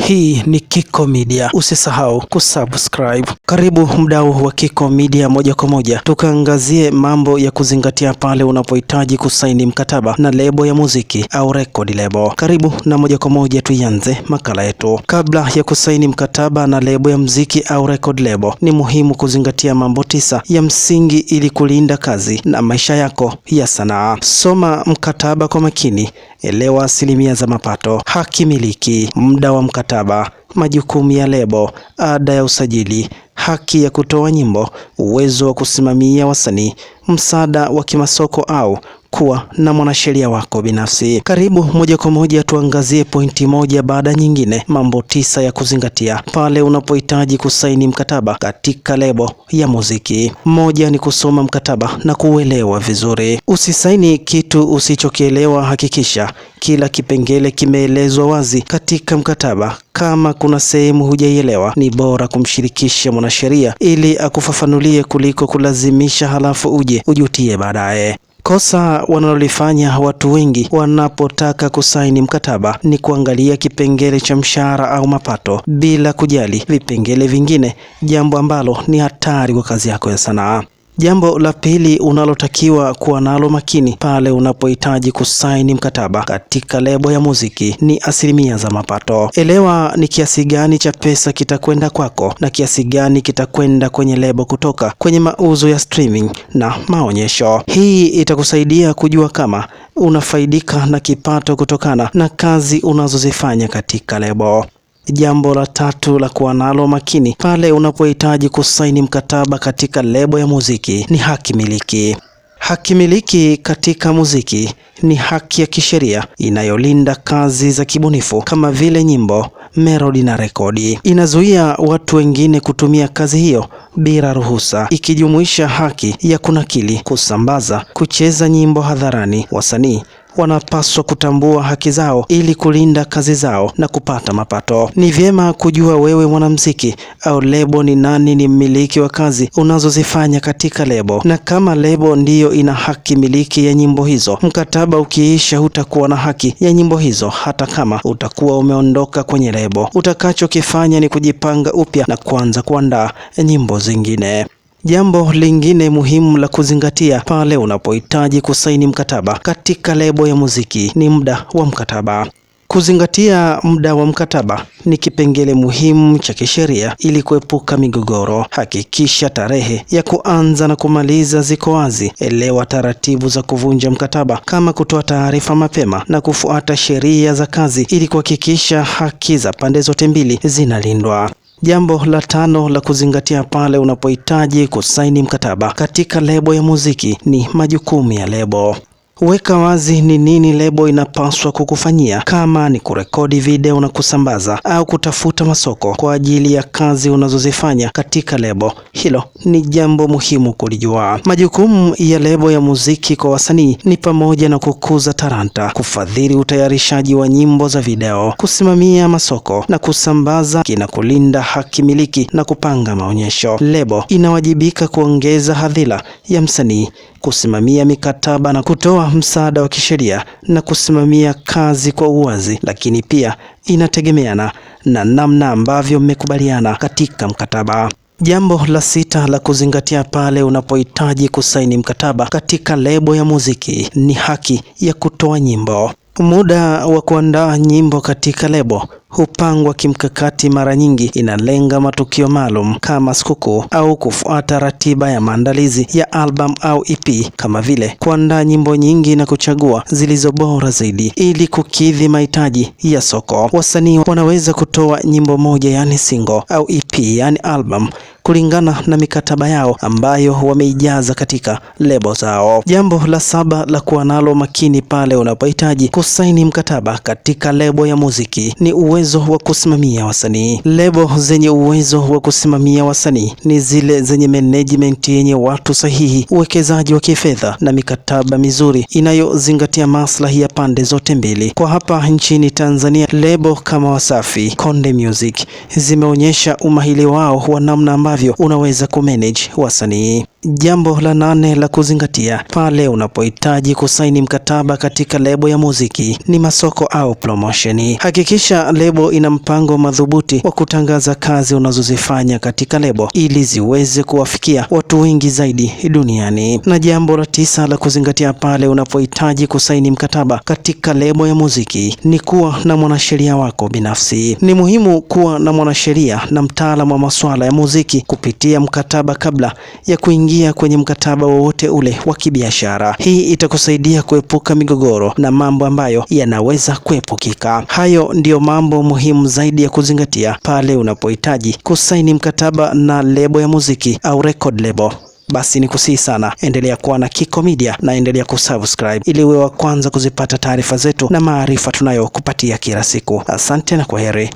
Hii ni Kiko Media. Usisahau kusubscribe. Karibu mdau wa Kiko Media, moja kwa moja tukaangazie mambo ya kuzingatia pale unapohitaji kusaini mkataba na lebo ya muziki au record label. Karibu na moja kwa moja tuianze makala yetu. Kabla ya kusaini mkataba na lebo ya muziki au record label, ni muhimu kuzingatia mambo 9 ya msingi ili kulinda kazi na maisha yako ya sanaa. Soma mkataba kwa makini. Elewa asilimia za mapato, haki miliki, muda wa mkataba, majukumu ya lebo, ada ya usajili, haki ya kutoa nyimbo, uwezo wa kusimamia wasanii, msaada wa kimasoko au kuwa na mwanasheria wako binafsi. Karibu moja kwa moja tuangazie pointi moja baada nyingine, mambo 9 ya kuzingatia pale unapohitaji kusaini mkataba katika lebo ya muziki. Moja ni kusoma mkataba na kuuelewa vizuri. Usisaini kitu usichokielewa. Hakikisha kila kipengele kimeelezwa wazi katika mkataba. Kama kuna sehemu hujaielewa, ni bora kumshirikisha mwanasheria ili akufafanulie kuliko kulazimisha halafu uje ujutie baadaye. Kosa wanalolifanya watu wengi wanapotaka kusaini mkataba ni kuangalia kipengele cha mshahara au mapato bila kujali vipengele vingine, jambo ambalo ni hatari kwa kazi yako ya sanaa. Jambo la pili unalotakiwa kuwa nalo makini pale unapohitaji kusaini mkataba katika lebo ya muziki ni asilimia za mapato. Elewa ni kiasi gani cha pesa kitakwenda kwako na kiasi gani kitakwenda kwenye lebo kutoka kwenye mauzo ya streaming na maonyesho. Hii itakusaidia kujua kama unafaidika na kipato kutokana na kazi unazozifanya katika lebo. Jambo la tatu la kuwa nalo makini pale unapohitaji kusaini mkataba katika lebo ya muziki ni haki miliki. Haki miliki katika muziki ni haki ya kisheria inayolinda kazi za kibunifu kama vile nyimbo, melodi na rekodi. Inazuia watu wengine kutumia kazi hiyo bila ruhusa, ikijumuisha haki ya kunakili, kusambaza, kucheza nyimbo hadharani. Wasanii wanapaswa kutambua haki zao ili kulinda kazi zao na kupata mapato. Ni vyema kujua wewe mwanamuziki au lebo ni nani ni mmiliki wa kazi unazozifanya katika lebo, na kama lebo ndiyo ina haki miliki ya nyimbo hizo, mkataba ukiisha hutakuwa na haki ya nyimbo hizo hata kama utakuwa umeondoka kwenye lebo. Utakachokifanya ni kujipanga upya na kuanza kuandaa nyimbo zingine. Jambo lingine muhimu la kuzingatia pale unapohitaji kusaini mkataba katika lebo ya muziki ni muda wa mkataba. Kuzingatia muda wa mkataba ni kipengele muhimu cha kisheria ili kuepuka migogoro. Hakikisha tarehe ya kuanza na kumaliza ziko wazi. Elewa taratibu za kuvunja mkataba kama kutoa taarifa mapema na kufuata sheria za kazi ili kuhakikisha haki za pande zote mbili zinalindwa. Jambo la 5 la kuzingatia pale unapohitaji kusaini mkataba katika lebo ya muziki ni majukumu ya lebo. Weka wazi ni nini lebo inapaswa kukufanyia, kama ni kurekodi video na kusambaza au kutafuta masoko kwa ajili ya kazi unazozifanya katika lebo. Hilo ni jambo muhimu kulijua. Majukumu ya lebo ya muziki kwa wasanii ni pamoja na kukuza talanta, kufadhili utayarishaji wa nyimbo za video, kusimamia masoko na kusambaza, na kulinda haki miliki na kupanga maonyesho. Lebo inawajibika kuongeza hadhira ya msanii, kusimamia mikataba na kutoa msaada wa kisheria na kusimamia kazi kwa uwazi, lakini pia inategemeana na namna ambavyo mmekubaliana katika mkataba. Jambo la 6 la kuzingatia pale unapohitaji kusaini mkataba katika lebo ya muziki ni haki ya kutoa nyimbo. Muda wa kuandaa nyimbo katika lebo hupangwa kimkakati. Mara nyingi inalenga matukio maalum kama sikukuu au kufuata ratiba ya maandalizi ya album au EP, kama vile kuandaa nyimbo nyingi na kuchagua zilizo bora zaidi ili kukidhi mahitaji ya soko. Wasanii wanaweza kutoa nyimbo moja, yani single, au EP, yani album, kulingana na mikataba yao ambayo wameijaza katika lebo zao. Jambo la 7 la kuwa nalo makini pale unapohitaji kusaini mkataba katika lebo ya muziki ni uwezo wa kusimamia wasanii. Lebo zenye uwezo wa kusimamia wasanii ni zile zenye management yenye watu sahihi, uwekezaji wa kifedha na mikataba mizuri inayozingatia maslahi ya pande zote mbili. Kwa hapa nchini Tanzania, lebo kama Wasafi, Konde Music zimeonyesha umahiri wao wa namna ambayo ambavyo unaweza kumanage wasanii. Jambo la 8 la kuzingatia pale unapohitaji kusaini mkataba katika lebo ya muziki ni masoko au promotion. Hakikisha lebo ina mpango madhubuti wa kutangaza kazi unazozifanya katika lebo ili ziweze kuwafikia watu wengi zaidi duniani. Na jambo la 9 la kuzingatia pale unapohitaji kusaini mkataba katika lebo ya muziki ni kuwa na mwanasheria wako binafsi. Ni muhimu kuwa na mwanasheria na mtaalamu wa masuala ya muziki kupitia mkataba kabla ya kuingia kwenye mkataba wowote ule wa kibiashara. Hii itakusaidia kuepuka migogoro na mambo ambayo yanaweza kuepukika. Hayo ndiyo mambo muhimu zaidi ya kuzingatia pale unapohitaji kusaini mkataba na lebo ya muziki au record label. Basi nikusihi sana, endelea kuwa na Kiko Media na endelea kusubscribe ili uwe wa kwanza kuzipata taarifa zetu na maarifa tunayokupatia kila siku. Asante na kwaheri.